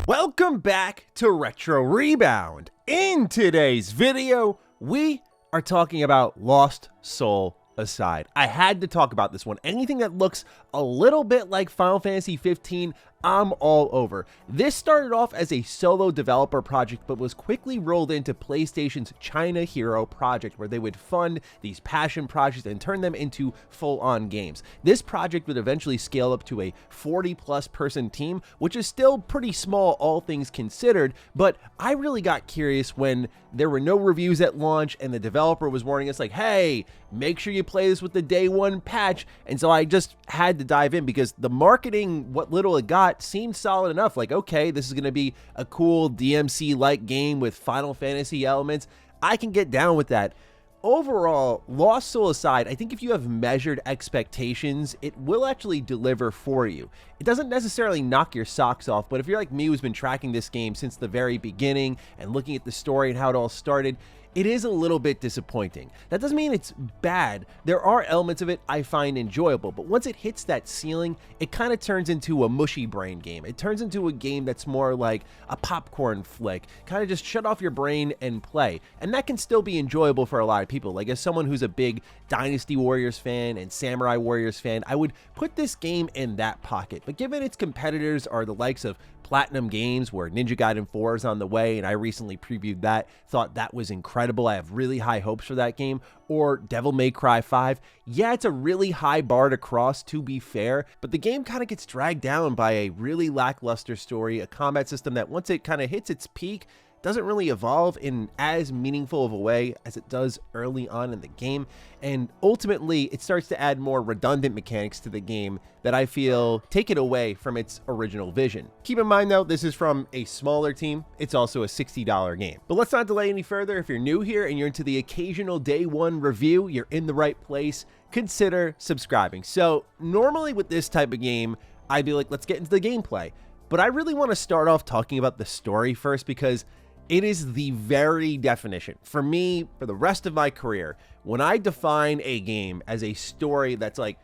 Welcome back to Retro Rebound. In today's video, we are talking about Lost Soul Aside. I had to talk about this one. Anything that looks a little bit like Final Fantasy 15, I'm all over. This started off as a solo developer project, but was quickly rolled into PlayStation's China Hero project, where they would fund these passion projects and turn them into full-on games. This project would eventually scale up to a 40-plus person team, which is still pretty small, all things considered, but I really got curious when there were no reviews at launch and the developer was warning us like, hey, make sure you play this with the day one patch. And so I just had to dive in because the marketing, what little it got, seemed solid enough. Like, okay, this is going to be a cool DMC-like game with Final Fantasy elements. I can get down with that. Overall, Lost Soul aside, I think if you have measured expectations, it will actually deliver for you. It doesn't necessarily knock your socks off, but if you're like me who's been tracking this game since the very beginning and looking at the story and how it all started, it is a little bit disappointing. That doesn't mean it's bad. There are elements of it I find enjoyable, but once it hits that ceiling, it kind of turns into a mushy brain game. It turns into a game that's more like a popcorn flick, kind of just shut off your brain and play. And that can still be enjoyable for a lot of people. Like as someone who's a big Dynasty Warriors fan and Samurai Warriors fan, I would put this game in that pocket. But given its competitors are the likes of Platinum Games, where Ninja Gaiden 4 is on the way, and I recently previewed that, thought that was incredible. I have really high hopes for that game. Or Devil May Cry 5. Yeah, it's a really high bar to cross, to be fair, but the game kind of gets dragged down by a really lackluster story, a combat system that once it kind of hits its peak, doesn't really evolve in as meaningful of a way as it does early on in the game, and ultimately it starts to add more redundant mechanics to the game that I feel take it away from its original vision. Keep in mind though, this is from a smaller team. It's also a $60 game. But let's not delay any further. If you're new here and you're into the occasional day one review, you're in the right place. Consider subscribing. So normally with this type of game, I'd be like, let's get into the gameplay. But I really want to start off talking about the story first because it is the very definition, for me, for the rest of my career, when I define a game as a story that's like,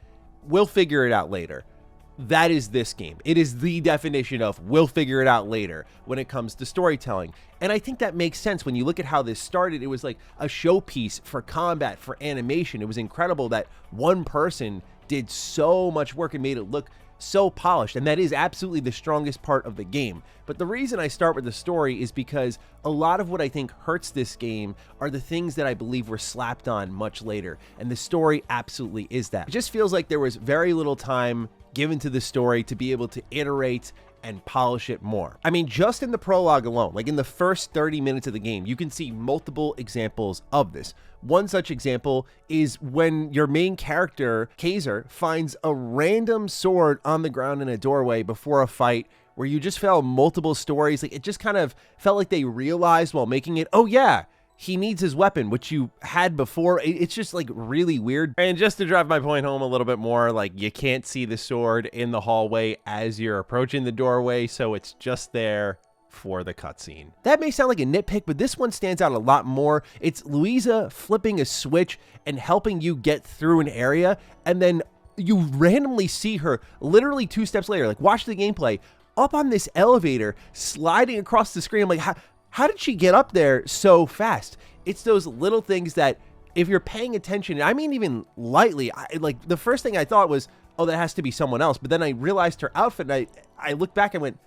we'll figure it out later, that is this game. It is the definition of we'll figure it out later when it comes to storytelling. And I think that makes sense when you look at how this started. It was like a showpiece for combat, for animation. It was incredible that one person did so much work and made it look so polished, and that is absolutely the strongest part of the game. But the reason I start with the story is because a lot of what I think hurts this game are the things that I believe were slapped on much later, and the story absolutely is that. It just feels like there was very little time given to the story to be able to iterate and polish it more. I mean, just in the prologue alone, like in the first 30 minutes of the game, you can see multiple examples of this. One such example is when your main character, Kaiser, finds a random sword on the ground in a doorway before a fight, where you just felt multiple stories. Like it just kind of felt like they realized while making it, oh yeah, he needs his weapon, which you had before. It's just like really weird. And just to drive my point home a little bit more, like you can't see the sword in the hallway as you're approaching the doorway, so it's just there for the cutscene. That may sound like a nitpick, but this one stands out a lot more. It's Louisa flipping a switch and helping you get through an area, and then you randomly see her literally 2 steps later, like watch the gameplay, up on this elevator, sliding across the screen. I'm like, how did she get up there so fast? It's those little things that if you're paying attention, I mean even lightly, like the first thing I thought was, oh, that has to be someone else. But then I realized her outfit and I looked back and went,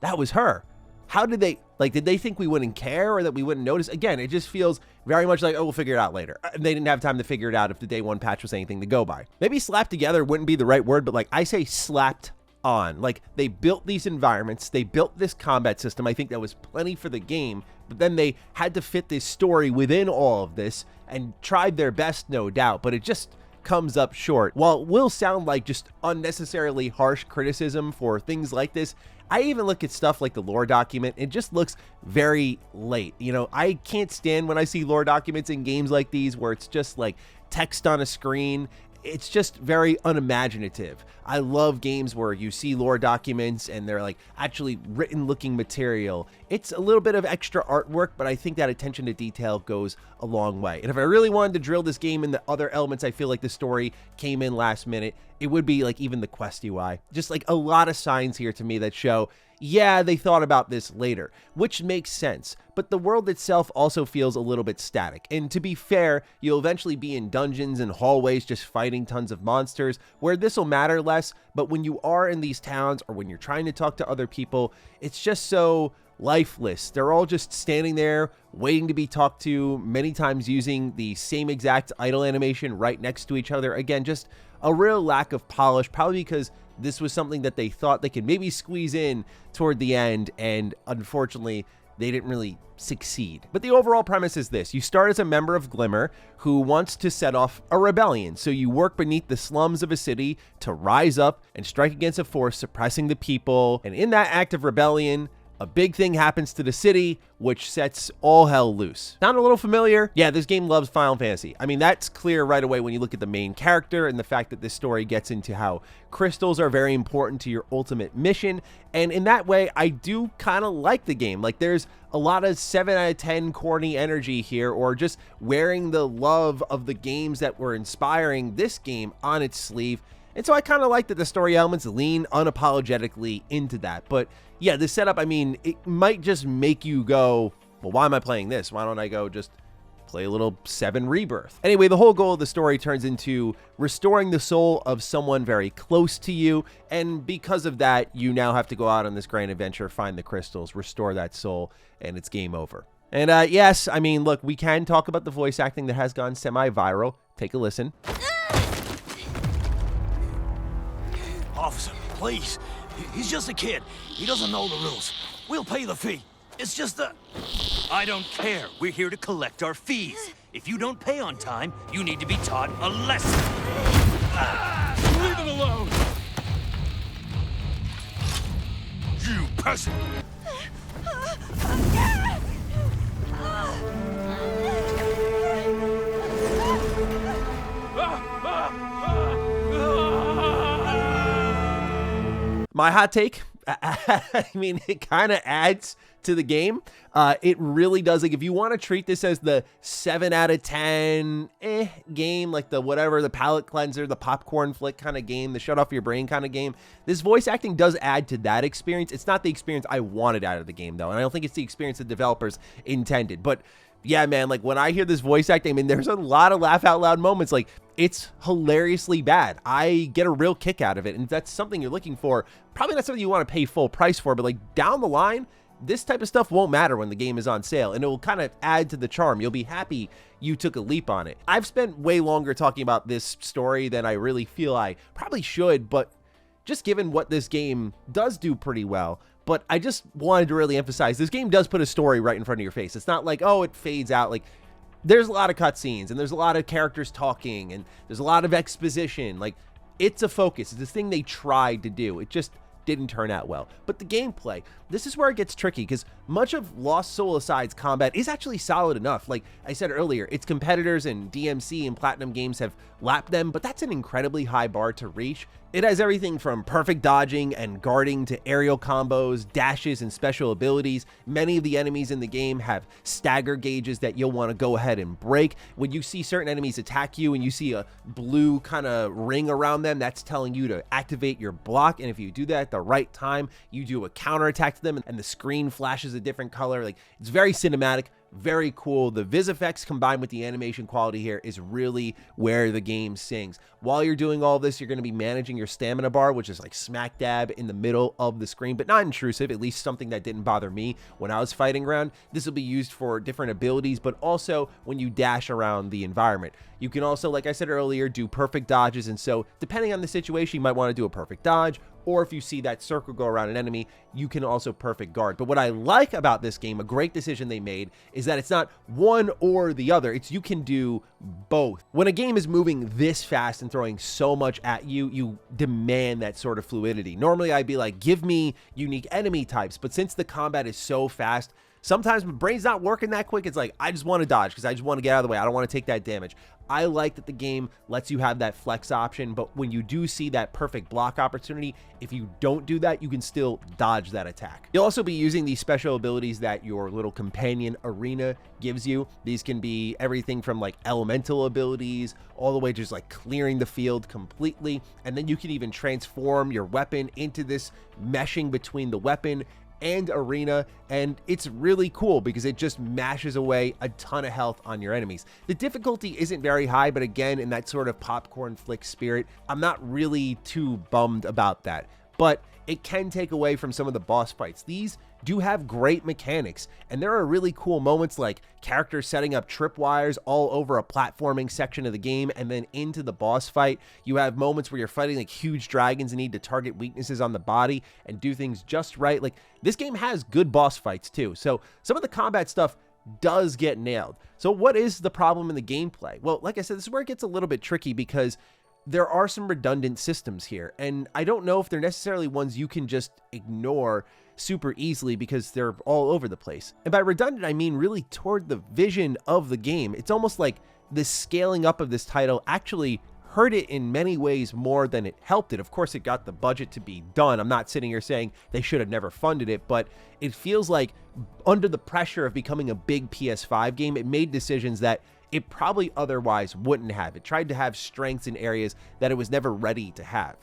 that was her. How did they, like, did they think we wouldn't care or that we wouldn't notice? Again, it just feels very much like, oh, we'll figure it out later. They didn't have time to figure it out if the day one patch was anything to go by. Maybe slapped together wouldn't be the right word, but like I say slapped on. Like they built these environments, they built this combat system. I think that was plenty for the game, but then they had to fit this story within all of this and tried their best, no doubt, but it just comes up short. While it will sound like just unnecessarily harsh criticism for things like this, I even look at stuff like the lore document. It just looks very late. You know, I can't stand when I see lore documents in games like these where it's just like text on a screen. It's just very unimaginative. I love games where you see lore documents and they're like actually written looking material. It's a little bit of extra artwork, but I think that attention to detail goes a long way. And if I really wanted to drill this game in the other elements, I feel like the story came in last minute. It would be like even the quest UI. Just like a lot of signs here to me that show, yeah, they thought about this later, which makes sense, but the world itself also feels a little bit static. And to be fair, you'll eventually be in dungeons and hallways just fighting tons of monsters, where this will matter less, but when you are in these towns or when you're trying to talk to other people, it's just so lifeless. They're all just standing there waiting to be talked to, many times using the same exact idle animation right next to each other. Again, just a real lack of polish, probably because this was something that they thought they could maybe squeeze in toward the end, and unfortunately they didn't really succeed. But the overall premise is this: you start as a member of Glimmer who wants to set off a rebellion. So you work beneath the slums of a city to rise up and strike against a force suppressing the people. And in that act of rebellion, a big thing happens to the city, which sets all hell loose. Sound a little familiar? Yeah, this game loves Final Fantasy. I mean, that's clear right away when you look at the main character and the fact that this story gets into how crystals are very important to your ultimate mission. And in that way, I do kind of like the game. Like, there's a lot of 7 out of 10 corny energy here, or just wearing the love of the games that were inspiring this game on its sleeve. And so I kind of like that the story elements lean unapologetically into that. But yeah, the setup, I mean, it might just make you go, well, why am I playing this? Why don't I go just play a little 7 Rebirth? Anyway, the whole goal of the story turns into restoring the soul of someone very close to you. And because of that, you now have to go out on this grand adventure, find the crystals, restore that soul, and it's game over. And yes, I mean, look, we can talk about the voice acting that has gone semi-viral. Take a listen. Officer, please. He's just a kid. He doesn't know the rules. We'll pay the fee. It's just a... I don't care. We're here to collect our fees. If you don't pay on time, you need to be taught a lesson. Leave him alone! You peasant! My hot take, I mean, it kind of adds to the game. It really does. Like, if you want to treat this as the 7 out of 10 game, like the whatever, the palate cleanser, the popcorn flick kind of game, the shut off your brain kind of game, this voice acting does add to that experience. It's not the experience I wanted out of the game, though, and I don't think it's the experience the developers intended. But yeah, man, like when I hear this voice acting, I mean, there's a lot of laugh out loud moments. Like, it's hilariously bad. I get a real kick out of it. And if that's something you're looking for, probably not something you want to pay full price for, but like down the line, this type of stuff won't matter when the game is on sale, and it will kind of add to the charm. You'll be happy you took a leap on it. I've spent way longer talking about this story than I really feel I probably should, but just given what this game does do pretty well. But I just wanted to really emphasize, this game does put a story right in front of your face. It's not like, oh, it fades out. Like, there's a lot of cutscenes, and there's a lot of characters talking, and there's a lot of exposition. Like, it's a focus. It's this thing they tried to do. It just didn't turn out well. But the gameplay, this is where it gets tricky, because much of Lost Soul Aside's combat is actually solid enough. Like I said earlier, its competitors in DMC and Platinum Games have lapped them, but that's an incredibly high bar to reach. It has everything from perfect dodging and guarding to aerial combos, dashes, and special abilities. Many of the enemies in the game have stagger gauges that you'll want to go ahead and break. When you see certain enemies attack you and you see a blue kind of ring around them, that's telling you to activate your block. And if you do that at the right time, you do a counterattack to them and the screen flashes a different color. Like, it's very cinematic. Very cool. The vis effects combined with the animation quality here is really where the game sings. While you're doing all this, you're going to be managing your stamina bar, which is like smack dab in the middle of the screen, but not intrusive, at least something that didn't bother me when I was fighting around. This will be used for different abilities, but also when you dash around the environment. You can also, like I said earlier, do perfect dodges, and so depending on the situation, you might want to do a perfect dodge, or if you see that circle go around an enemy, you can also perfect guard. But what I like about this game, a great decision they made, is that it's not one or the other. It's you can do both. When a game is moving this fast and throwing so much at you, you demand that sort of fluidity. Normally, I'd be like, give me unique enemy types, but since the combat is so fast, sometimes my brain's not working that quick. It's like, I just want to dodge because I just want to get out of the way. I don't want to take that damage. I like that the game lets you have that flex option, but when you do see that perfect block opportunity, if you don't do that, you can still dodge that attack. You'll also be using these special abilities that your little companion Arena gives you. These can be everything from like elemental abilities all the way to just like clearing the field completely. And then you can even transform your weapon into this meshing between the weapon and Arena, and it's really cool because it just mashes away a ton of health on your enemies. The difficulty isn't very high, but again, in that sort of popcorn flick spirit, I'm not really too bummed about that, but it can take away from some of the boss fights. These do have great mechanics, and there are really cool moments like characters setting up tripwires all over a platforming section of the game, and then into the boss fight, you have moments where you're fighting like huge dragons and need to target weaknesses on the body and do things just right. Like, this game has good boss fights too, so some of the combat stuff does get nailed. So what is the problem in the gameplay? Well, like I said, this is where it gets a little bit tricky because there are some redundant systems here, and I don't know if they're necessarily ones you can just ignore super easily because they're all over the place. And by redundant, I mean really toward the vision of the game. It's almost like the scaling up of this title actually hurt it in many ways more than it helped it. Of course, it got the budget to be done. I'm not sitting here saying they should have never funded it, but it feels like under the pressure of becoming a big PS5 game, it made decisions that it probably otherwise wouldn't have. It tried to have strengths in areas that it was never ready to have.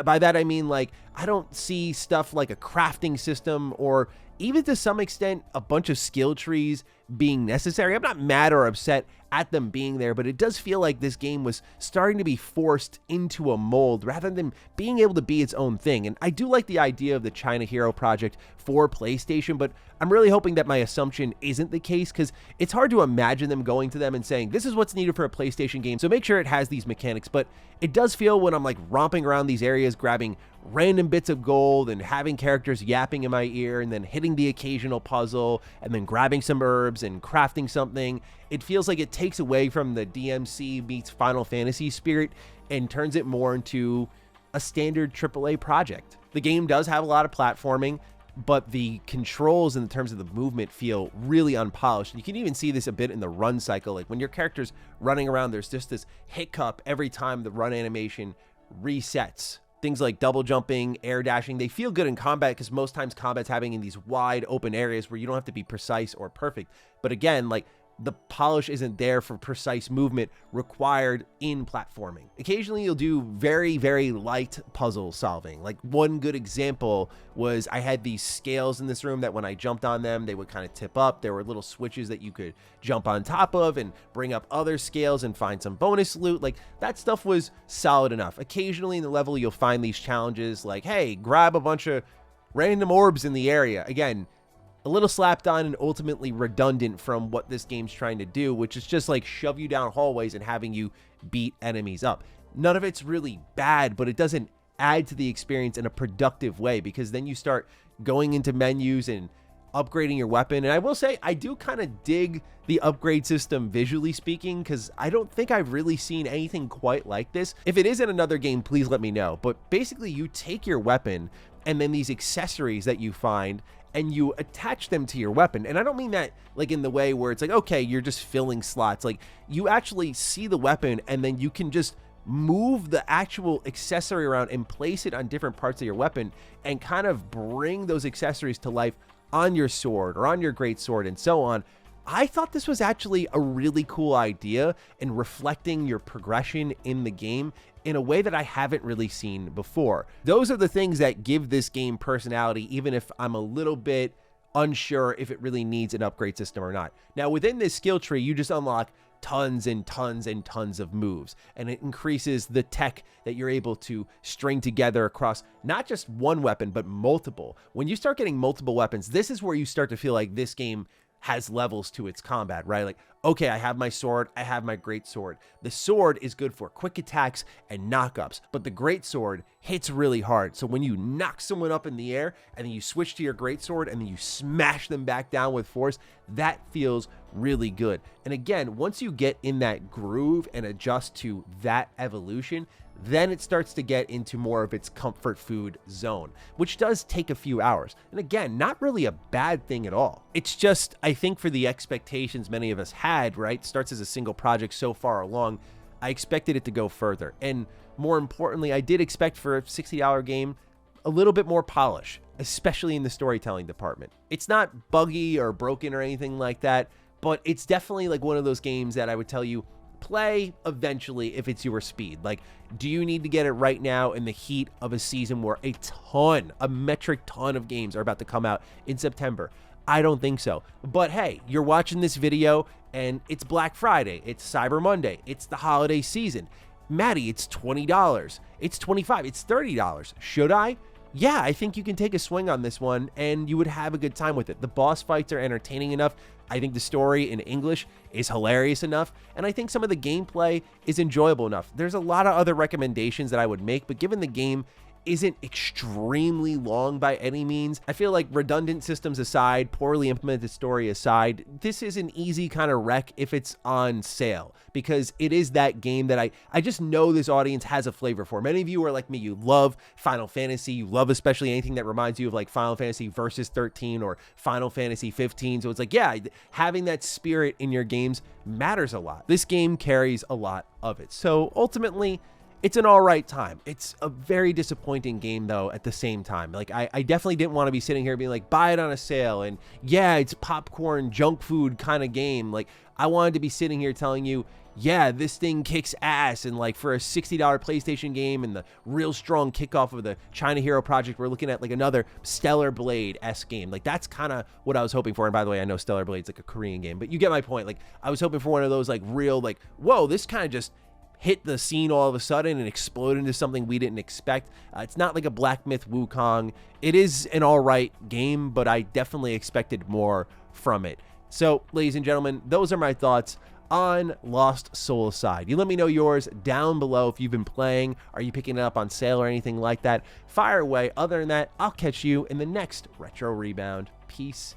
By that, I mean, like, I don't see stuff like a crafting system or even to some extent a bunch of skill trees being necessary. I'm not mad or upset at them being there, but it does feel like this game was starting to be forced into a mold rather than being able to be its own thing. And I do like the idea of the China Hero project for PlayStation, but I'm really hoping that my assumption isn't the case because it's hard to imagine them going to them and saying, this is what's needed for a PlayStation game, so make sure it has these mechanics. But it does feel when I'm like romping around these areas, grabbing random bits of gold and having characters yapping in my ear and then hitting the occasional puzzle and then grabbing some herbs and crafting something, it feels like it takes away from the DMC meets Final Fantasy spirit and turns it more into a standard AAA project. The game does have a lot of platforming, but the controls in terms of the movement feel really unpolished. You can even see this a bit in the run cycle. Like when your character's running around, there's just this hiccup every time the run animation resets. Things like double jumping, air dashing, they feel good in combat because most times combat's happening in these wide open areas where you don't have to be precise or perfect. But again, like, the polish isn't there for precise movement required in platforming. Occasionally you'll do very, very light puzzle solving. Like one good example was I had these scales in this room that when I jumped on them, they would kind of tip up. There were little switches that you could jump on top of and bring up other scales and find some bonus loot. Like that stuff was solid enough. Occasionally in the level, you'll find these challenges like, hey, grab a bunch of random orbs in the area. Again, a little slapped on and ultimately redundant from what this game's trying to do, which is just like shove you down hallways and having you beat enemies up. None of it's really bad, but it doesn't add to the experience in a productive way because then you start going into menus and upgrading your weapon. And I will say, I do kind of dig the upgrade system visually speaking because I don't think I've really seen anything quite like this. If it is in another game, please let me know. But basically, you take your weapon and then these accessories that you find and you attach them to your weapon. And I don't mean that like in the way where it's like, okay, you're just filling slots. Like you actually see the weapon and then you can just move the actual accessory around and place it on different parts of your weapon and kind of bring those accessories to life on your sword or on your great sword and so on. I thought this was actually a really cool idea in reflecting your progression in the game in a way that I haven't really seen before. Those are the things that give this game personality, even if I'm a little bit unsure if it really needs an upgrade system or not. Now, within this skill tree, you just unlock tons and tons and tons of moves, and it increases the tech that you're able to string together across not just one weapon, but multiple. When you start getting multiple weapons, this is where you start to feel like this game has levels to its combat, right? Like, okay, I have my sword, I have my great sword. The sword is good for quick attacks and knockups, but the great sword hits really hard. So when you knock someone up in the air and then you switch to your great sword and then you smash them back down with force, that feels really good. And again, once you get in that groove and adjust to that evolution, Then it starts to get into more of its comfort food zone, which does take a few hours. And again, not really a bad thing at all. It's just, I think for the expectations many of us had, right? Starts as a single project so far along, I expected it to go further. And more importantly, I did expect for a $60 game a little bit more polish, especially in the storytelling department. It's not buggy or broken or anything like that, but it's definitely like one of those games that I would tell you, play eventually if it's your speed. Like, do you need to get it right now in the heat of a season where a metric ton of games are about to come out in September? I don't think so. But hey, you're watching this video and it's Black Friday, it's Cyber Monday, it's the holiday season. Maddie, it's $20, it's $25, it's $30. Should I? Yeah, I think you can take a swing on this one and you would have a good time with it. The boss fights are entertaining enough. I think the story in English is hilarious enough, and I think some of the gameplay is enjoyable enough. There's a lot of other recommendations that I would make, but given the game isn't extremely long by any means, I feel like redundant systems aside, poorly implemented story aside, this is an easy kind of rec if it's on sale, because it is that game that I just know this audience has a flavor for. Many of you are like me, you love Final Fantasy, you love especially anything that reminds you of like Final Fantasy Versus 13 or Final Fantasy 15, so it's like, yeah, having that spirit in your games matters a lot. This game carries a lot of it, so ultimately, it's an all right time. It's a very disappointing game, though, at the same time. Like, I definitely didn't want to be sitting here being like, buy it on a sale, and yeah, it's popcorn, junk food kind of game. Like, I wanted to be sitting here telling you, yeah, this thing kicks ass, and like for a $60 PlayStation game and the real strong kickoff of the China Hero project, we're looking at like another Stellar Blade-esque game. Like, that's kind of what I was hoping for. And by the way, I know Stellar Blade's like a Korean game, but you get my point. Like, I was hoping for one of those like real, like, whoa, this kind of just hit the scene all of a sudden and explode into something we didn't expect. It's not like a Black Myth Wukong. It is an all right game, but I definitely expected more from it. So, ladies and gentlemen, those are my thoughts on Lost Soul Aside. You let me know yours down below if you've been playing. Are you picking it up on sale or anything like that? Fire away. Other than that, I'll catch you in the next Retro Rebound. Peace